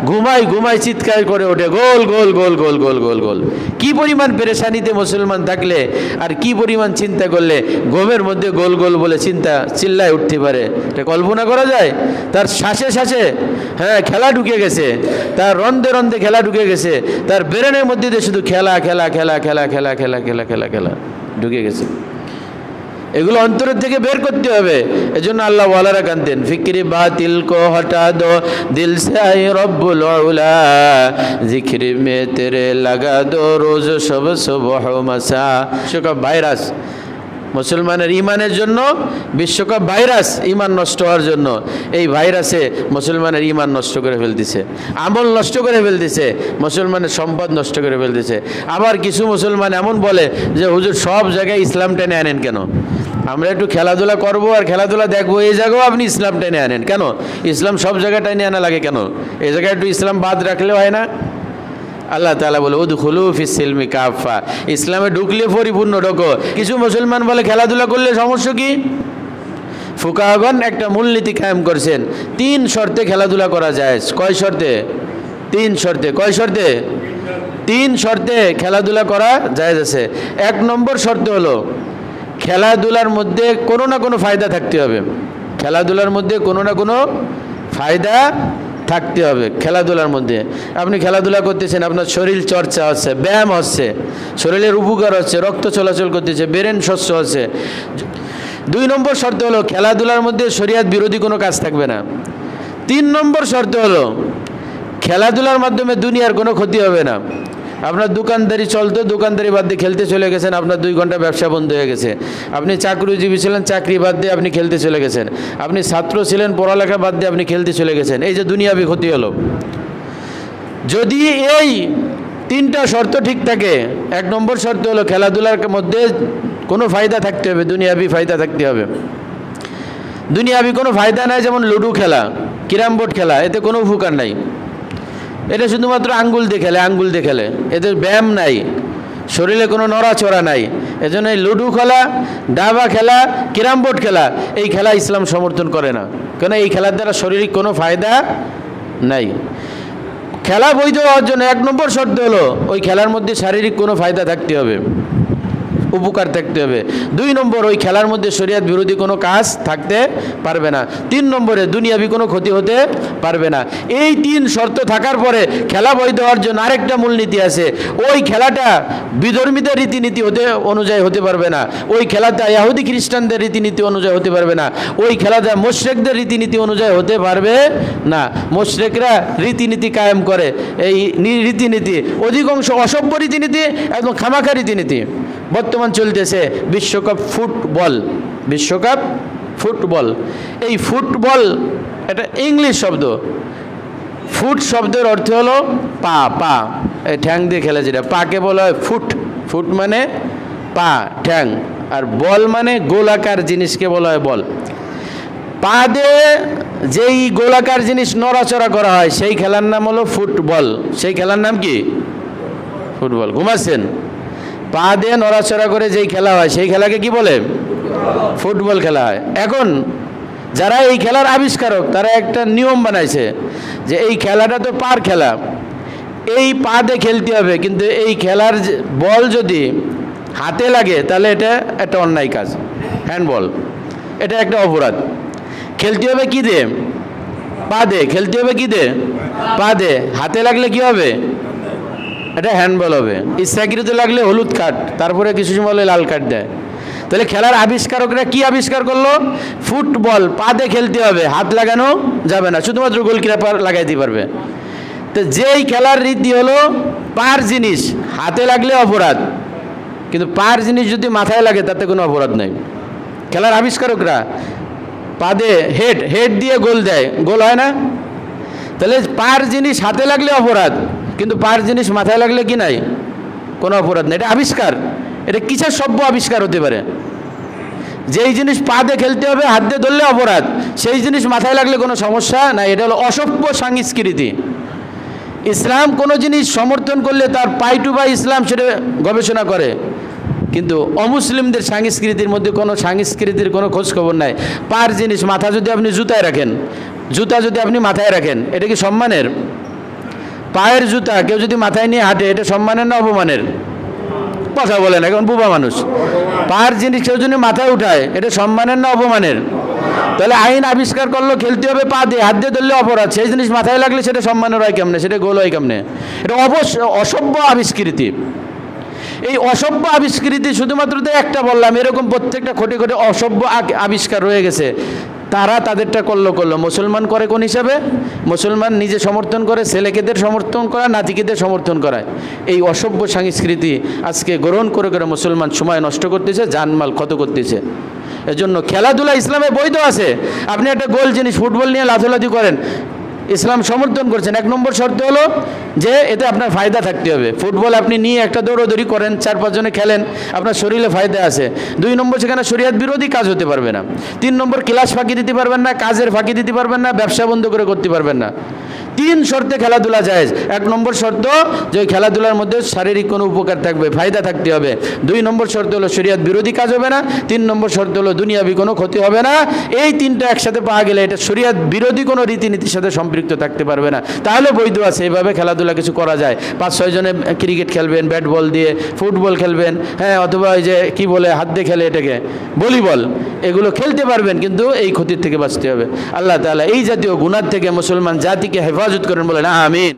ঘুমাই ঘুমাই চিৎকার করে ওঠে, গোল গোল গোল গোল গোল গোল গোল। কি পরিমাণ পেরেশানিতে মুসলমান থাকলে আর কি পরিমাণ চিন্তা করলে ঘুমের মধ্যে গোল গোল বলে চিল্লায় উঠতে পারে, এটা কল্পনা করা যায়? তার শ্বাসে শ্বাসে খেলা ঢুকে গেছে, তার রন্ধে রন্ধে খেলা ঢুকে গেছে, তার ব্রেনের মধ্যে দিয়ে শুধু খেলা খেলা খেলা খেলা খেলা খেলা খেলা খেলা খেলা ঢুকে গেছে। এগুলো অন্তরের থেকে বের করতে হবে। এজন্য আল্লাহ ওয়ালারা কানতেন, ফিক্রি বাতিল কো হটা দো দিল সে আয়ে রব্বুল উলা, জিক্রি মে তেরে লাগা দো রোজ সব সুবহ মাসা। বিশ্বকাপ ভাইরাস মুসলমানের ইমানের জন্য, বিশ্বকাপ ভাইরাস ইমান নষ্ট হওয়ার জন্য। এই ভাইরাসে মুসলমানের ইমান নষ্ট করে ফেলতেছে, আমল নষ্ট করে ফেলতেছে, মুসলমানের সম্পদ নষ্ট করে ফেলতেছে। আবার কিছু মুসলমান এমন বলে যে হুজুর সব জায়গায় ইসলাম টেনে আনেন কেন? আমরা একটু খেলাধুলা করব আর খেলাধুলা দেখবো, এই জায়গাও আপনি ইসলাম টেনে আনেন কেন? ইসলাম সব জায়গায় টেনে আনা লাগে কেন? এই জায়গায় একটু ইসলাম বাদ রাখলেও হয় না? আল্লাহ তাআলা বলে উদখুলু ফিস সিলমি কাফা, ইসলামে ঢুকলে পরিপূর্ণ ঢোকো। কিছু মুসলমান বলে খেলাধুলা করলে সমস্যা কি? ফুকাহাগণ একটা মূলনীতি কায়েম করছেন, 3 শর্তে খেলাধুলা করা যায়। কয় শর্তে? 3 শর্তে। কয় শর্তে? 3 শর্তে খেলাধুলা করা জায়েজ আছে। 1 নম্বর শর্ত হলো খেলাধুলার মধ্যে কোনো না কোনো ফায়দা থাকতে হবে। খেলাধুলার মধ্যে কোনো না কোনো ফায়দা থাকতে হবে। খেলাধুলার মধ্যে আপনি খেলাধুলা করতেছেন, আপনার শরীর চর্চা হচ্ছে, ব্যায়াম হচ্ছে, শরীরের উপকার হচ্ছে, রক্ত চলাচল করতেছে, ব্রেন স্বচ্ছ হচ্ছে। 2 নম্বর শর্ত হলো খেলাধুলার মধ্যে শরিয়ত বিরোধী কোনো কাজ থাকবে না। 3 নম্বর শর্ত হলো খেলাধুলার মাধ্যমে দুনিয়ার কোনো ক্ষতি হবে না। আপনার দোকানদারি চলতো, দোকানদারি বাদ দিয়ে খেলতে চলে গেছেন, আপনার 2 ঘন্টা ব্যবসা বন্ধ হয়ে গেছে। আপনি চাকরিজীবী ছিলেন, চাকরি বাদ দিয়ে আপনি খেলতে চলে গেছেন। আপনি ছাত্র ছিলেন, পড়ালেখা বাদ দিয়ে আপনি খেলতে চলে গেছেন। এই যে দুনিয়াবি ক্ষতি হলো। যদি এই 3টা শর্ত ঠিক থাকে, 1 নম্বর শর্ত হলো খেলাধুলার মধ্যে কোনো ফায়দা থাকতে হবে, দুনিয়াবি ফায়দা থাকতে হবে। দুনিয়াবি কোনো ফায়দা নাই, যেমন লুডো খেলা, ক্যারাম বোর্ড খেলা, এতে কোনো উপকার নাই। এটা শুধুমাত্র আঙ্গুল দিয়ে খেলে, আঙ্গুল দিয়ে খেলে, এতে ব্যায়াম নাই, শরীরে কোনো নড়াচড়া নাই। এজন্য এই লুডো খেলা, ডাবা খেলা, ক্যারাম বোর্ড খেলা, এই খেলা ইসলাম সমর্থন করে না, কেন এই খেলার দ্বারা শারীরিক কোনো ফায়দা নাই। খেলা বৈধ হওয়ার জন্য 1 নম্বর শর্ত হলো ওই খেলার মধ্যে শারীরিক কোনো ফায়দা থাকতে হবে, উপকার থাকতে হবে। 2 নম্বর ওই খেলার মধ্যে শরিয়ত বিরোধী কোনো কাজ থাকতে পারবে না। 3 নম্বরে দুনিয়াবি কোনো ক্ষতি হতে পারবে না। এই 3 শর্ত থাকার পরে খেলা বৈধ হওয়ার জন্য আরেকটা মূলনীতি আছে, ওই খেলাটা বিধর্মীদের রীতিনীতি অনুযায়ী হতে পারবে না, ওই খেলাটা ইহুদি খ্রিস্টানদের রীতিনীতি অনুযায়ী হতে পারবে না, ওই খেলাটা মুশরিকদের রীতিনীতি অনুযায়ী হতে পারবে না। মুশরিকরা রীতিনীতি কায়েম করে, এই রীতিনীতি অধিকাংশ অসভ্য রীতিনীতি, একদম খামাখা রীতিনীতি। বর্তমান চলতেছে বিশ্বকাপ ফুটবল, বিশ্বকাপ ফুটবল। এই ফুটবল এটা ইংলিশ শব্দ। ফুট শব্দের অর্থ হলো পা, পা, এই ঠ্যাং দিয়ে খেলে যেটা, পাকে বলা হয় ফুট। ফুট মানে পা, ঠ্যাং, আর বল মানে গোলাকার জিনিসকে বলা হয় বল। পা দিয়ে যেই গোলাকার জিনিস নড়াচড়া করা হয় সেই খেলার নাম হলো ফুটবল। সেই খেলার নাম কি? ফুটবল। ঘুমাচ্ছেন? পা দিয়ে নড়াচড়া করে যেই খেলা হয় সেই খেলাকে কি বলে? ফুটবল খেলা হয়। এখন যারা এই খেলার আবিষ্কারক তারা একটা নিয়ম বানাইছে যে এই খেলাটা তো পার খেলা, এই পা দিয়ে খেলতে হবে, কিন্তু এই খেলার বল যদি হাতে লাগে তাহলে এটা একটা অন্যায় কাজ, হ্যান্ডবল, এটা একটা অপরাধ। খেলতে হবে কি দিয়ে? পা দিয়ে। খেলতে হবে কি দিয়ে? পা দিয়ে। হাতে লাগলে কি হবে? এটা হ্যান্ডবল হবে। ইচ্ছাকৃত লাগলে হলুদ কার্ড, তারপরে কিছু সময় হলে লাল কার্ড দেয়। তাহলে খেলার আবিষ্কারকরা কি আবিষ্কার করলো? ফুটবল পা দিয়ে খেলতে হবে, হাত লাগানো যাবে না, শুধুমাত্র গোলকিপার লাগাইতে পারবে। তো যেই খেলার রীতি হলো পার জিনিস হাতে লাগলে অপরাধ, কিন্তু পার জিনিস যদি মাথায় লাগে তাতে কোনো অপরাধ নাই। খেলার আবিষ্কারকরা পা দিয়ে হেড দিয়ে গোল দেয়, গোল হয় না? তাহলে পার জিনিস হাতে লাগলে অপরাধ, কিন্তু পার জিনিস মাথায় লাগলে কি নাই? কোনো অপরাধ নেই। এটা আবিষ্কার। এটা কিসের সভ্য আবিষ্কার হতে পারে? যেই জিনিস পা দিয়ে খেলতে হবে হাত দিয়ে ধরলে অপরাধ, সেই জিনিস মাথায় লাগলে কোনো সমস্যা নাই। এটা হলো অসভ্য সংস্কৃতি। ইসলাম কোনো জিনিস সমর্থন করলে তার পাই টু পাই ইসলাম সেটা গবেষণা করে, কিন্তু অমুসলিমদের সংস্কৃতির মধ্যে কোনো সংস্কৃতির কোনো খোঁজ খবর নাই। পার জিনিস মাথা যদি আপনি জুতায় রাখেন, জুতা যদি আপনি মাথায় রাখেন, এটা কি সম্মানের? পায়ের জুতা কেউ যদি মাথায় নিয়ে হাঁটে, এটা সম্মানের না অপমানের? কথা বলেন, এখন বুবা মানুষ। পায়ের জিনিস কেউ যদি মাথায় উঠায়, এটা সম্মানের না অপমানের? তাহলে আইন আবিষ্কার করলো খেলতে হবে পা দিয়ে, হাত দিয়ে ধরলে অপরাধ, সেই জিনিস মাথায় লাগলে সেটা সম্মানের হয় কেমনে, সেটা গোল হয় কেমনে? এটা অসভ্য আবিষ্কৃতি। এই অসভ্য আবিষ্কৃতি শুধুমাত্র তো একটা বললাম, এরকম প্রত্যেকটা কোটি কোটি অসভ্য আবিষ্কার রয়ে গেছে। তারা তাদেরটা করলো। মুসলমান করে কোন হিসাবে? মুসলমান নিজে সমর্থন করে, ছেলেকেদের সমর্থন করা, নাতিকেদের সমর্থন করায়। এই অসভ্য সংস্কৃতি আজকে গ্রহণ করে করে মুসলমান সময় নষ্ট করতেছে, জানমাল ক্ষত করতেছে। এজন্য খেলাধুলা ইসলামে বৈধ আছে। আপনি একটা গোল জিনিস ফুটবল নিয়ে লাফালাফি করেন, ইসলাম সমর্থন করছেন। 1 নম্বর শর্ত হলো যে এতে আপনার ফায়দা থাকতে হবে। ফুটবল আপনি নিয়ে একটা দৌড়দৌড়ি করেন, 4-5 জনে খেলেন, আপনার শরীরে ফায়দা আছে। 2 নম্বর, সেখানে শরীয়ত বিরোধী কাজ হতে পারবে না। 3 নম্বর, ক্লাস ফাঁকি দিতে পারবেন না, কাজের ফাঁকি দিতে পারবেন না, ব্যবসা বন্ধ করে করতে পারবেন না। 3 শর্তে খেলাধুলা জায়েজ। 1 নম্বর শর্ত যে ওই খেলাধুলার মধ্যে শারীরিক কোনো উপকার থাকবে, ফায়দা থাকতে হবে। 2 নম্বর শর্ত হলো শরীয়ত বিরোধী কাজ হবে না। 3 নম্বর শর্ত হলো দুনিয়াবি কোনো ক্ষতি হবে না। এই 3টা একসাথে পাওয়া গেলে এটা শরীয়ত বিরোধী কোনো রীতিনীতির সাথে সম্পৃক্ত থাকতে পারবে না, তাহলে বৈধ আছে। এইভাবে খেলাধুলা কিছু করা যায়। 5-6 জনে ক্রিকেট খেলবেন, ব্যাট বল দিয়ে ফুটবল খেলবেন, হ্যাঁ, অথবা ওই যে কি বলে হাত দিয়ে খেলে এটাকে ভলিবল, এগুলো খেলতে পারবেন, কিন্তু এই ক্ষতির থেকে বাঁচতে হবে। আল্লাহ তাআলা এই জাতীয় গুনাহ থেকে মুসলমান জাতিকে হেফাজত করেন, বলেন আমিন।